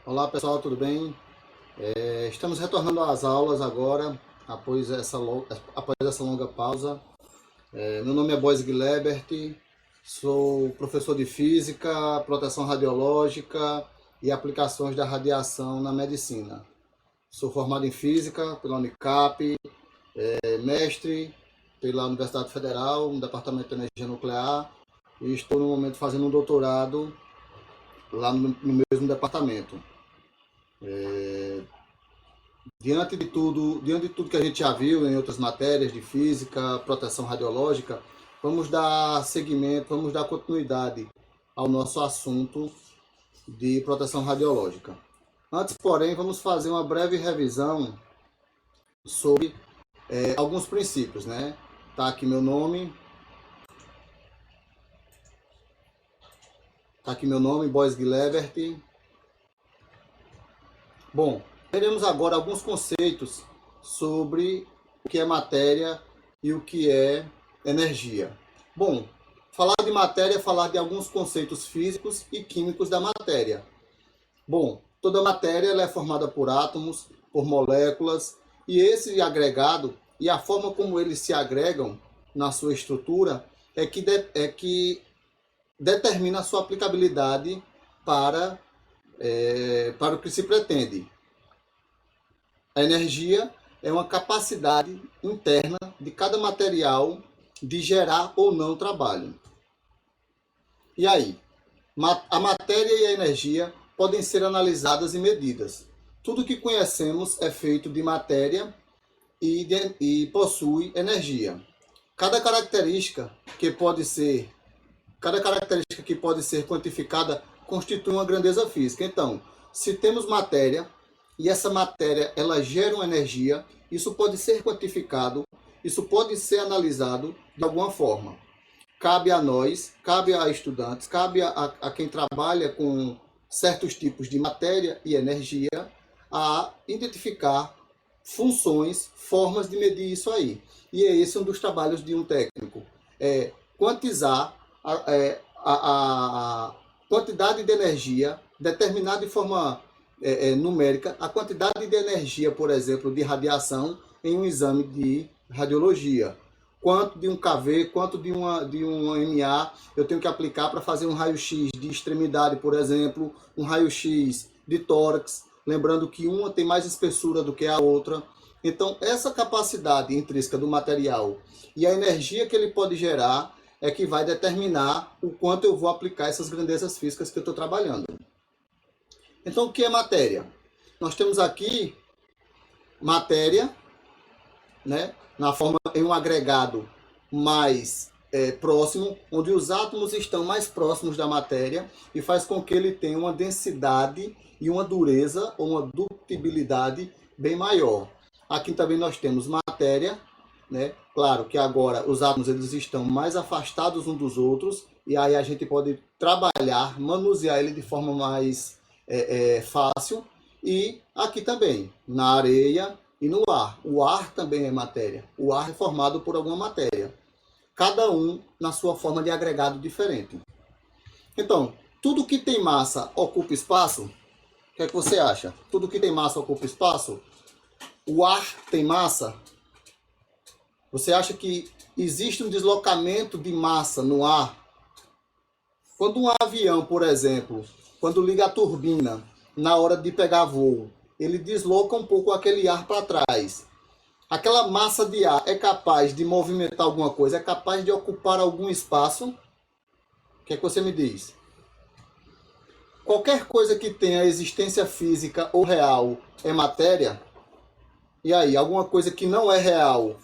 Olá pessoal, tudo bem? Estamos retornando às aulas agora, após essa longa pausa. Meu nome é Bois Guilebert, sou professor de Física, Proteção Radiológica e Aplicações da Radiação na Medicina. Sou formado em Física pela Unicap, mestre pela Universidade Federal, no Departamento de Energia Nuclear, e estou no momento fazendo um doutorado lá no mesmo departamento. Diante de tudo que a gente já viu em outras matérias de física, proteção radiológica, vamos dar seguimento, vamos dar continuidade ao nosso assunto de proteção radiológica. Antes, porém, vamos fazer uma breve revisão sobre alguns princípios, né? Tá aqui meu nome. Bois Guilebert. Bom, teremos agora alguns conceitos sobre o que é matéria e o que é energia. Bom, falar de matéria é falar de alguns conceitos físicos e químicos da matéria. Bom, toda matéria ela é formada por átomos, por moléculas, e esse agregado e a forma como eles se agregam na sua estrutura é que determina a sua aplicabilidade para o que se pretende. A energia é uma capacidade interna de cada material de gerar ou não trabalho. E aí? A matéria e a energia podem ser analisadas e medidas. Tudo que conhecemos é feito de matéria e possui energia. Cada característica que pode ser quantificada constitui uma grandeza física. Então, se temos matéria e essa matéria ela gera uma energia, isso pode ser quantificado, isso pode ser analisado de alguma forma. Cabe a nós, cabe a estudantes, cabe a quem trabalha com certos tipos de matéria e energia a identificar funções, formas de medir isso aí. E esse um dos trabalhos de um técnico, é quantizar a quantidade de energia, determinada de forma numérica, a quantidade de energia, por exemplo, de radiação em um exame de radiologia. Quanto de um kV, quanto de um MA eu tenho que aplicar para fazer um raio-x de extremidade, por exemplo, um raio-x de tórax, lembrando que uma tem mais espessura do que a outra. Então, essa capacidade intrínseca do material e a energia que ele pode gerar é que vai determinar o quanto eu vou aplicar essas grandezas físicas que eu estou trabalhando. Então, o que é matéria? Nós temos aqui matéria, né, em um agregado mais próximo, onde os átomos estão mais próximos da matéria e faz com que ele tenha uma densidade e uma dureza ou uma dutibilidade bem maior. Aqui também nós temos matéria, né? Claro que agora os átomos eles estão mais afastados uns dos outros e aí a gente pode trabalhar, manusear ele de forma mais fácil. E aqui também, na areia e no ar. O ar também é matéria. O ar é formado por alguma matéria. Cada um na sua forma de agregado diferente. Então, tudo que tem massa ocupa espaço? O que é que você acha? Tudo que tem massa ocupa espaço? O ar tem massa? Você acha que existe um deslocamento de massa no ar? Quando um avião, por exemplo, quando liga a turbina, na hora de pegar voo, ele desloca um pouco aquele ar para trás. Aquela massa de ar é capaz de movimentar alguma coisa? É capaz de ocupar algum espaço? O que é que você me diz? Qualquer coisa que tenha existência física ou real é matéria? E aí, alguma coisa que não é real?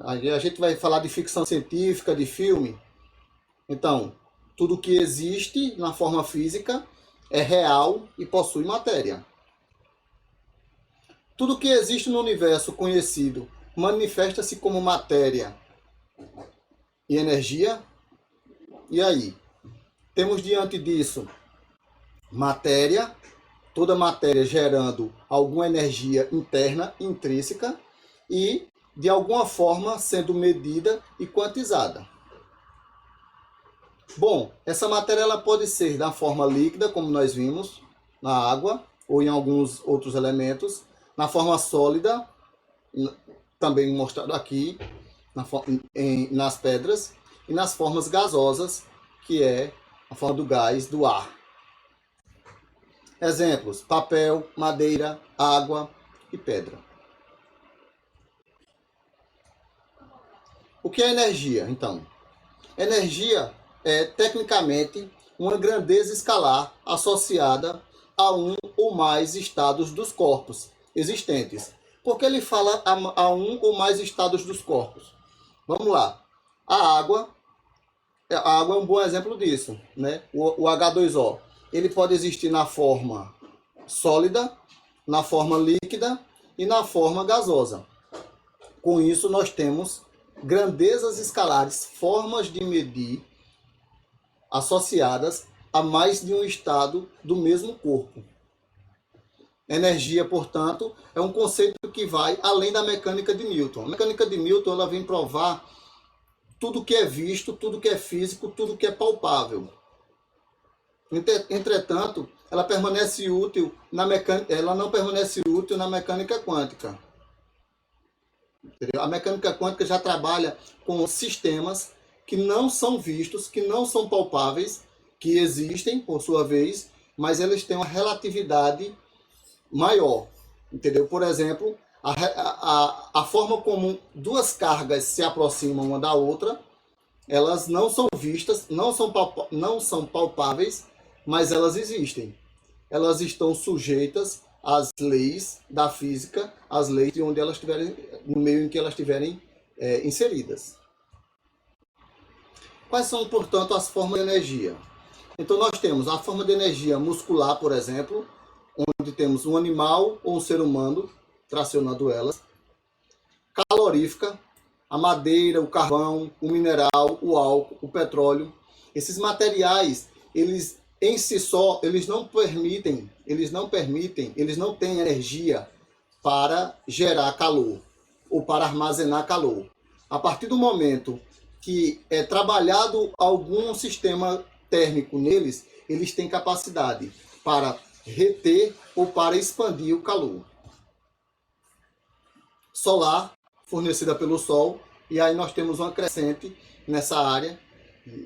A gente vai falar de ficção científica, de filme. Então, tudo que existe na forma física é real e possui matéria. Tudo que existe no universo conhecido manifesta-se como matéria e energia. E aí? Temos diante disso matéria, toda matéria gerando alguma energia interna, intrínseca, e de alguma forma sendo medida e quantizada. Bom, essa matéria ela pode ser da forma líquida, como nós vimos, na água, ou em alguns outros elementos, na forma sólida, também mostrado aqui, nas pedras, e nas formas gasosas, que é a forma do gás, do ar. Exemplos: papel, madeira, água e pedra. O que é energia, então? Energia é, tecnicamente, uma grandeza escalar associada a um ou mais estados dos corpos existentes. Por que ele fala a um ou mais estados dos corpos? Vamos lá. A água é um bom exemplo disso, né? O H2O. Ele pode existir na forma sólida, na forma líquida e na forma gasosa. Com isso, nós temos grandezas escalares, formas de medir associadas a mais de um estado do mesmo corpo. Energia, portanto, é um conceito que vai além da mecânica de Newton. A mecânica de Newton ela vem provar tudo que é visto, tudo que é físico, tudo que é palpável. Entretanto, ela permanece útil ela não permanece útil na mecânica quântica. A mecânica quântica já trabalha com sistemas que não são vistos, que não são palpáveis, que existem, por sua vez, mas eles têm uma relatividade maior. Entendeu? Por exemplo, a forma como duas cargas se aproximam uma da outra, elas não são vistas, não são palpáveis, mas elas existem. Elas estão sujeitas às leis da física, às leis de onde elas estiverem, no meio em que elas estiverem inseridas. Quais são, portanto, as formas de energia? Então nós temos a forma de energia muscular, por exemplo, onde temos um animal ou um ser humano tracionando elas. Calorífica, a madeira, o carvão, o mineral, o álcool, o petróleo. Esses materiais, eles em si só, eles não têm energia para gerar calor ou para armazenar calor. A partir do momento que é trabalhado algum sistema térmico neles, eles têm capacidade para reter ou para expandir o calor. Solar, fornecida pelo Sol, e aí nós temos uma crescente nessa área,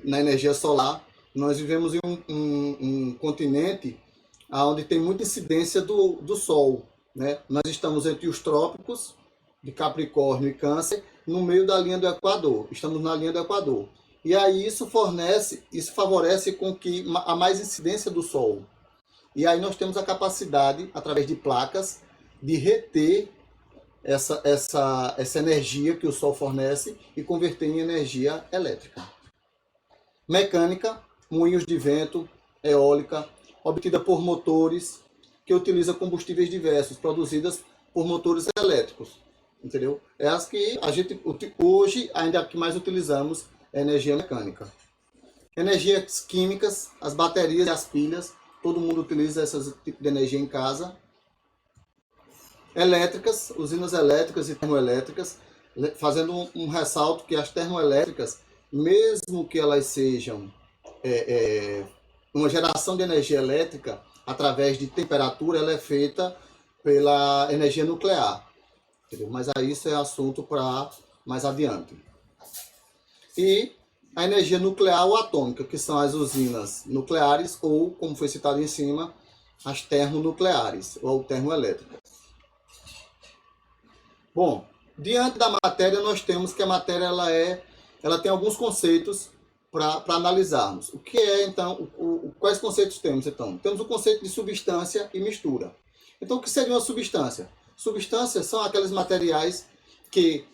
na energia solar. Nós vivemos em um continente onde tem muita incidência do Sol, né? Nós estamos entre os trópicos de Capricórnio e Câncer, no meio da linha do Equador. Estamos na linha do Equador. E aí isso favorece com que a mais incidência do Sol. E aí nós temos a capacidade, através de placas, de reter essa energia que o Sol fornece e converter em energia elétrica. Mecânica, moinhos de vento, eólica, obtida por motores que utilizam combustíveis diversos, produzidas por motores elétricos. Entendeu? É as que a gente hoje ainda que mais utilizamos é energia mecânica. Energias químicas, as baterias e as pilhas, todo mundo utiliza esse tipo de energia em casa. Elétricas, usinas elétricas e termoelétricas, fazendo um ressalto que as termoelétricas, mesmo que elas sejam uma geração de energia elétrica através de temperatura, ela é feita pela energia nuclear. Entendeu? Mas aí isso é assunto para mais adiante. E a energia nuclear ou atômica, que são as usinas nucleares ou, como foi citado em cima, as termonucleares ou termoelétricas. Bom, diante da matéria, nós temos que a matéria ela tem alguns conceitos para analisarmos. O que é, então, quais conceitos temos, então? Temos o conceito de substância e mistura. Então, o que seria uma substância? Substâncias são aqueles materiais que,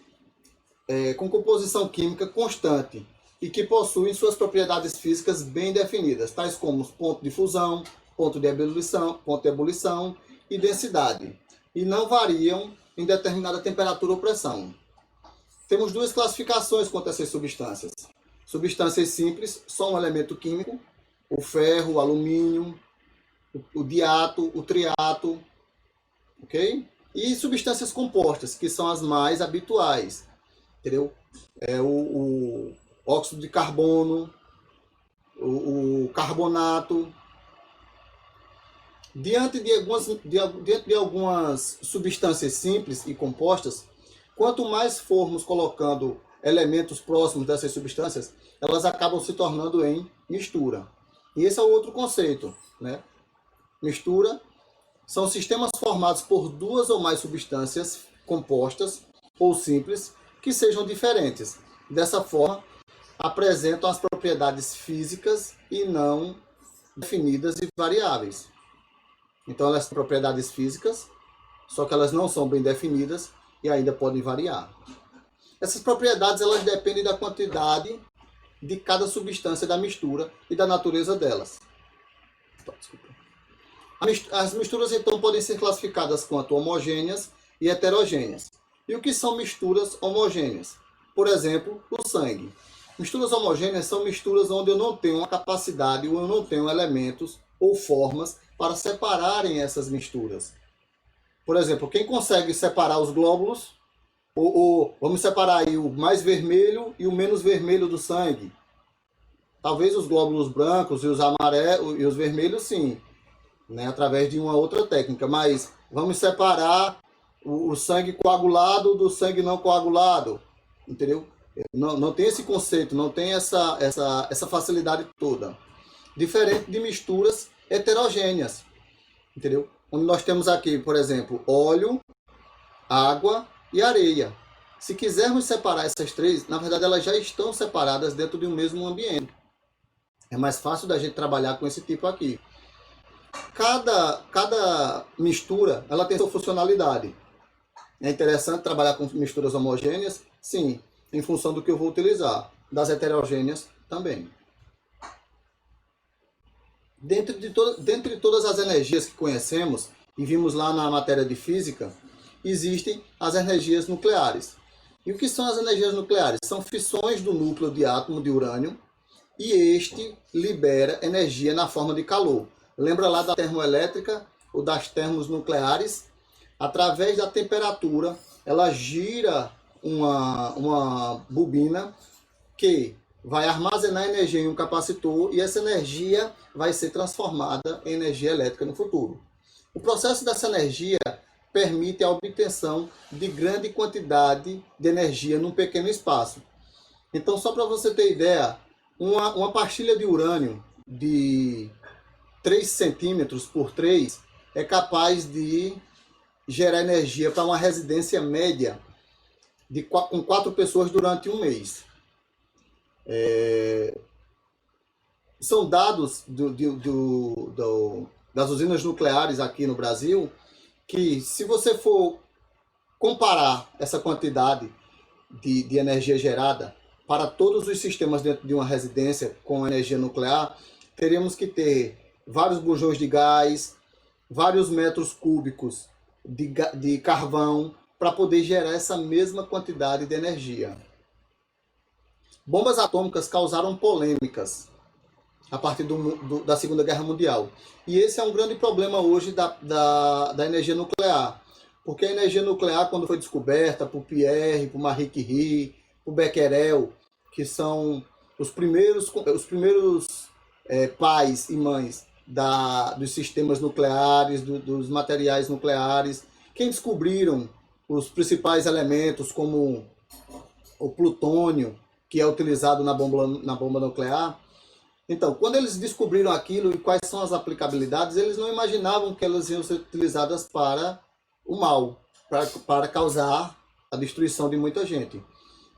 com composição química constante e que possuem suas propriedades físicas bem definidas, tais como ponto de fusão, ponto de ebulição e densidade, e não variam em determinada temperatura ou pressão. Temos duas classificações quanto a essas substâncias. Substâncias simples, só um elemento químico, o ferro, o alumínio, o diato, o triato, ok? E substâncias compostas, que são as mais habituais, entendeu? O óxido de carbono, o carbonato, Diante de algumas substâncias simples e compostas, quanto mais formos colocando elementos próximos dessas substâncias, elas acabam se tornando em mistura. E esse é o outro conceito, né? Mistura são sistemas formados por duas ou mais substâncias compostas ou simples que sejam diferentes. Dessa forma, apresentam as propriedades físicas e não definidas e variáveis. Então, elas têm propriedades físicas, só que elas não são bem definidas e ainda podem variar. Essas propriedades elas dependem da quantidade de cada substância da mistura e da natureza delas. As misturas, então, podem ser classificadas quanto homogêneas e heterogêneas. E o que são misturas homogêneas? Por exemplo, o sangue. Misturas homogêneas são misturas onde eu não tenho uma capacidade ou eu não tenho elementos ou formas para separarem essas misturas. Por exemplo, quem consegue separar os glóbulos, ou vamos separar aí o mais vermelho e o menos vermelho do sangue. Talvez os glóbulos brancos e os amarelos e os vermelhos, sim, né, através de uma outra técnica. Mas vamos separar o sangue coagulado do sangue não coagulado, entendeu? Não tem esse conceito, não tem essa facilidade toda. Diferente de misturas heterogêneas, entendeu? Onde nós temos aqui, por exemplo, óleo, água e areia. Se quisermos separar essas três, na verdade elas já estão separadas dentro de um mesmo ambiente. É mais fácil da gente trabalhar com esse tipo aqui. Cada mistura, ela tem sua funcionalidade. É interessante trabalhar com misturas homogêneas? Sim, em função do que eu vou utilizar. Das heterogêneas também. Dentre todas as energias que conhecemos, e vimos lá na matéria de física, existem as energias nucleares. E o que são as energias nucleares? São fissões do núcleo de átomo de urânio, e este libera energia na forma de calor. Lembra lá da termoelétrica ou das termos nucleares? Através da temperatura, ela gira uma bobina que vai armazenar energia em um capacitor e essa energia vai ser transformada em energia elétrica no futuro. O processo dessa energia permite a obtenção de grande quantidade de energia num pequeno espaço. Então, só para você ter ideia, uma pastilha de urânio de 3 centímetros por 3 é capaz de gerar energia para uma residência média com 4 pessoas durante um mês. São dados das usinas nucleares aqui no Brasil que, se você for comparar essa quantidade de energia gerada para todos os sistemas dentro de uma residência com energia nuclear, teríamos que ter vários bujões de gás, vários metros cúbicos de carvão para poder gerar essa mesma quantidade de energia. Bombas atômicas causaram polêmicas a partir da Segunda Guerra Mundial. E esse é um grande problema hoje da energia nuclear. Porque a energia nuclear, quando foi descoberta por Pierre, por Marie Curie, por Becquerel, que são os primeiros pais e mães dos sistemas nucleares, dos materiais nucleares, quem descobriram os principais elementos, como o plutônio, que é utilizado na bomba nuclear. Então, quando eles descobriram aquilo e quais são as aplicabilidades, eles não imaginavam que elas iam ser utilizadas para o mal, para causar a destruição de muita gente.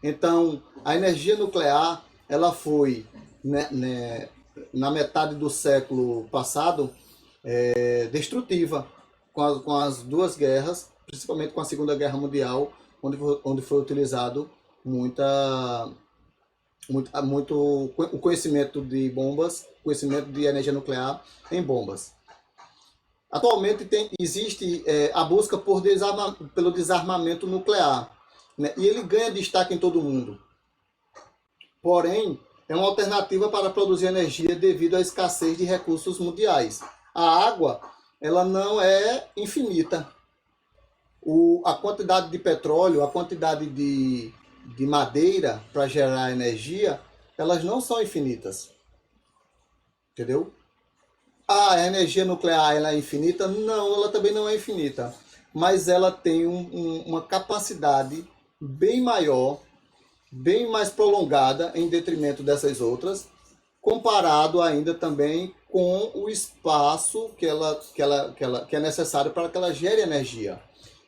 Então, a energia nuclear, ela foi, na metade do século passado, destrutiva, com as duas guerras, principalmente com a Segunda Guerra Mundial, onde foi utilizado muito o conhecimento de bombas, conhecimento de energia nuclear em bombas. Atualmente existe a busca pelo desarmamento nuclear, né? E ele ganha destaque em todo o mundo. Porém, é uma alternativa para produzir energia devido à escassez de recursos mundiais. A água, ela não é infinita. A quantidade de petróleo, a quantidade de madeira para gerar energia, elas não são infinitas. Entendeu? A energia nuclear ela é infinita? Não, ela também não é infinita. Mas ela tem uma capacidade bem maior, bem mais prolongada em detrimento dessas outras, comparado ainda também com o espaço que é necessário para que ela gere energia.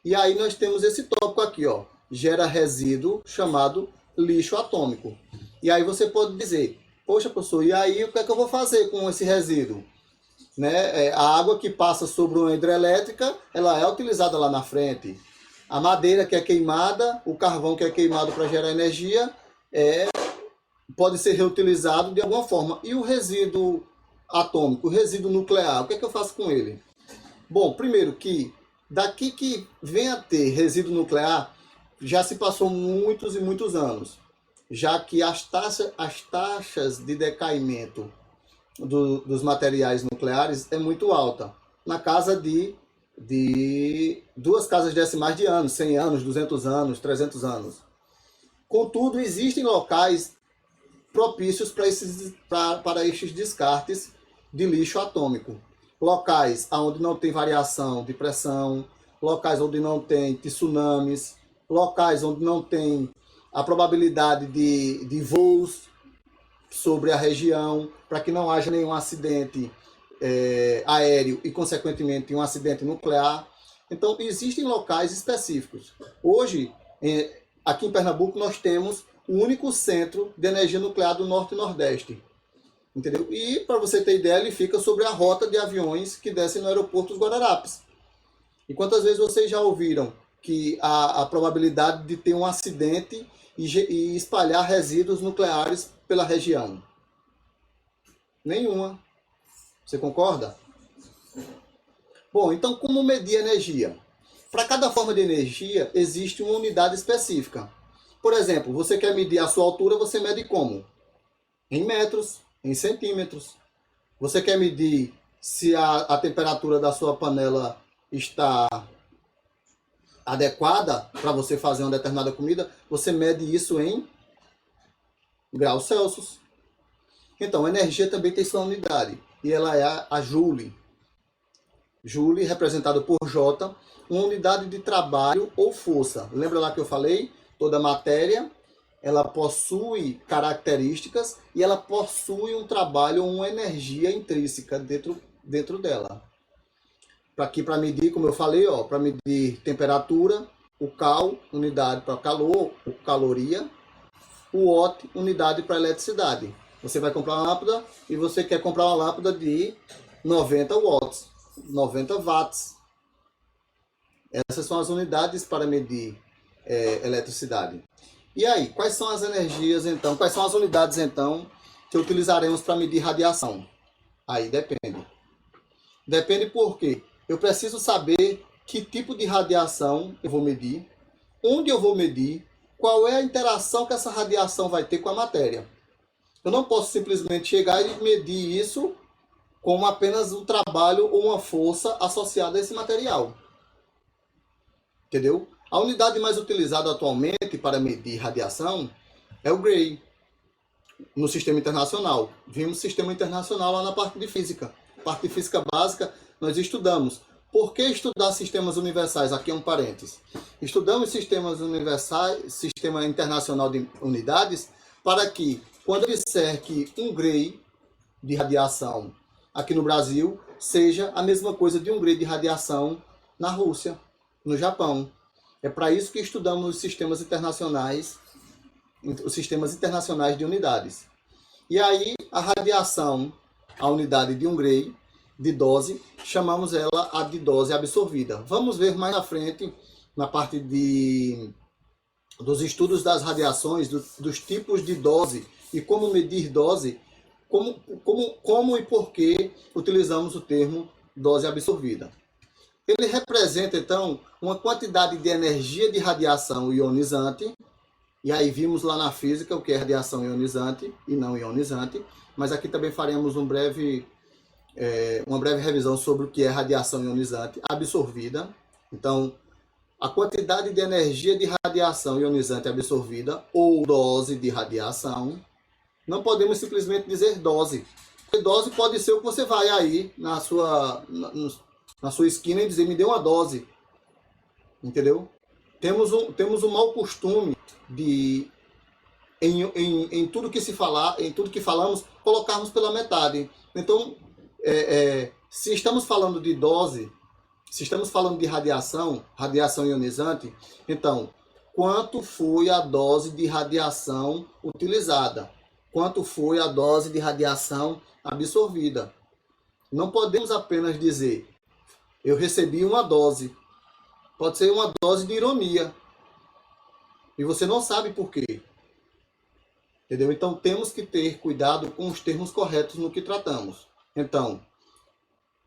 E aí nós temos esse tópico aqui, ó, gera resíduo chamado lixo atômico. E aí você pode dizer, poxa, professor, e aí o que é que eu vou fazer com esse resíduo? Né? A água que passa sobre uma hidrelétrica, ela é utilizada lá na frente. A madeira que é queimada, o carvão que é queimado para gerar energia, pode ser reutilizado de alguma forma. E o resíduo atômico, o resíduo nuclear, o que é que eu faço com ele? Bom, primeiro que daqui que vem a ter resíduo nuclear, já se passou muitos e muitos anos, já que as taxas de decaimento dos materiais nucleares é muito alta, na casa de 2 casas decimais de anos, 100 anos, 200 anos, 300 anos. Contudo, existem locais propícios para estes descartes de lixo atômico. Locais onde não tem variação de pressão, locais onde não tem tsunamis, locais onde não tem a probabilidade de voos sobre a região, para que não haja nenhum acidente aéreo e, consequentemente, um acidente nuclear. Então, existem locais específicos. Hoje, aqui em Pernambuco, nós temos o único centro de energia nuclear do Norte e Nordeste. Entendeu? E, para você ter ideia, ele fica sobre a rota de aviões que descem no aeroporto dos Guararapes. E quantas vezes vocês já ouviram que a probabilidade de ter um acidente e espalhar resíduos nucleares pela região? Nenhuma. Você concorda? Bom, então como medir energia? Para cada forma de energia existe uma unidade específica. Por exemplo, você quer medir a sua altura, você mede como? Em metros, em centímetros. Você quer medir se a temperatura da sua panela está adequada para você fazer uma determinada comida, você mede isso em graus Celsius. Então, a energia também tem sua unidade, e ela é a Joule. Joule, representado por J, uma unidade de trabalho ou força. Lembra lá que eu falei? Toda matéria, ela possui características e ela possui um trabalho ou uma energia intrínseca dentro dela. Aqui para medir, como eu falei, para medir temperatura, o cal, unidade para calor, o caloria, o watt, unidade para eletricidade. Você vai comprar uma lâmpada e você quer comprar uma lâmpada de 90 watts, 90 watts. Essas são as unidades para medir eletricidade. E aí, quais são as energias então, quais são as unidades então que utilizaremos para medir radiação? Aí depende. Depende por quê? Eu preciso saber que tipo de radiação eu vou medir, onde eu vou medir, qual é a interação que essa radiação vai ter com a matéria. Eu não posso simplesmente chegar e medir isso como apenas um trabalho ou uma força associada a esse material. Entendeu? A unidade mais utilizada atualmente para medir radiação é o Gray, no sistema internacional. Vimos sistema internacional lá na parte de física. Parte de física básica, nós estudamos. Por que estudar sistemas universais? Aqui é um parênteses. Estudamos sistemas universais, sistema internacional de unidades, para que, quando eu disser que um Gray de radiação aqui no Brasil, seja a mesma coisa de um Gray de radiação na Rússia, no Japão. É para isso que estudamos os sistemas internacionais de unidades. E aí, a radiação, a unidade de um Gray, de dose, chamamos ela a de dose absorvida. Vamos ver mais à frente, na parte dos estudos das radiações, dos tipos de dose e como medir dose, como e por que utilizamos o termo dose absorvida. Ele representa, então, uma quantidade de energia de radiação ionizante, e aí vimos lá na física o que é radiação ionizante e não ionizante, mas aqui também faremos uma breve revisão sobre o que é radiação ionizante absorvida. Então, a quantidade de energia de radiação ionizante absorvida, ou dose de radiação, não podemos simplesmente dizer dose. dose pode ser o que você vai aí na sua esquina e dizer, me dê uma dose. Entendeu? Temos um mau costume de, em tudo que se falar, em tudo que falamos, colocarmos pela metade. Então, se estamos falando de dose, se estamos falando de radiação ionizante, então, quanto foi a dose de radiação utilizada? Quanto foi a dose de radiação absorvida? Não podemos apenas dizer, eu recebi uma dose. Pode ser uma dose de ironia. E você não sabe por quê. Entendeu? Então temos que ter cuidado com os termos corretos no que tratamos. Então,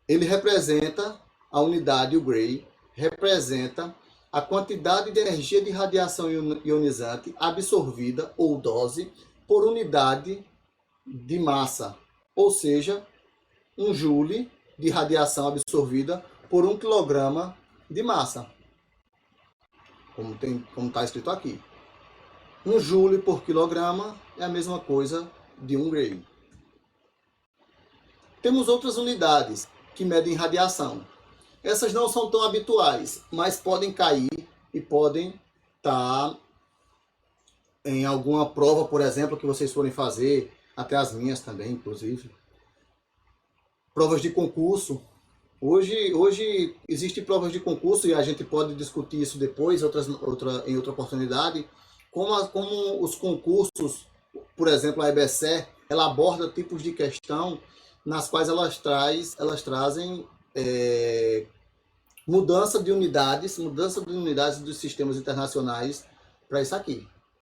ele representa a unidade, o Gray, representa a quantidade de energia de radiação ionizante absorvida ou dose por unidade de massa. Ou seja, 1 joule de radiação absorvida por 1 quilograma de massa. Como está escrito aqui. 1 joule por quilograma é a mesma coisa de 1 Gray. Temos outras unidades que medem radiação. Essas não são tão habituais, mas podem cair e podem estar em alguma prova, por exemplo, que vocês forem fazer, até as minhas também, inclusive. Provas de concurso. Hoje existem provas de concurso e a gente pode discutir isso depois, em outra oportunidade, como os concursos, por exemplo, a EBSER, ela aborda tipos de questão nas quais elas trazem mudança de unidades dos sistemas internacionais para isso aqui.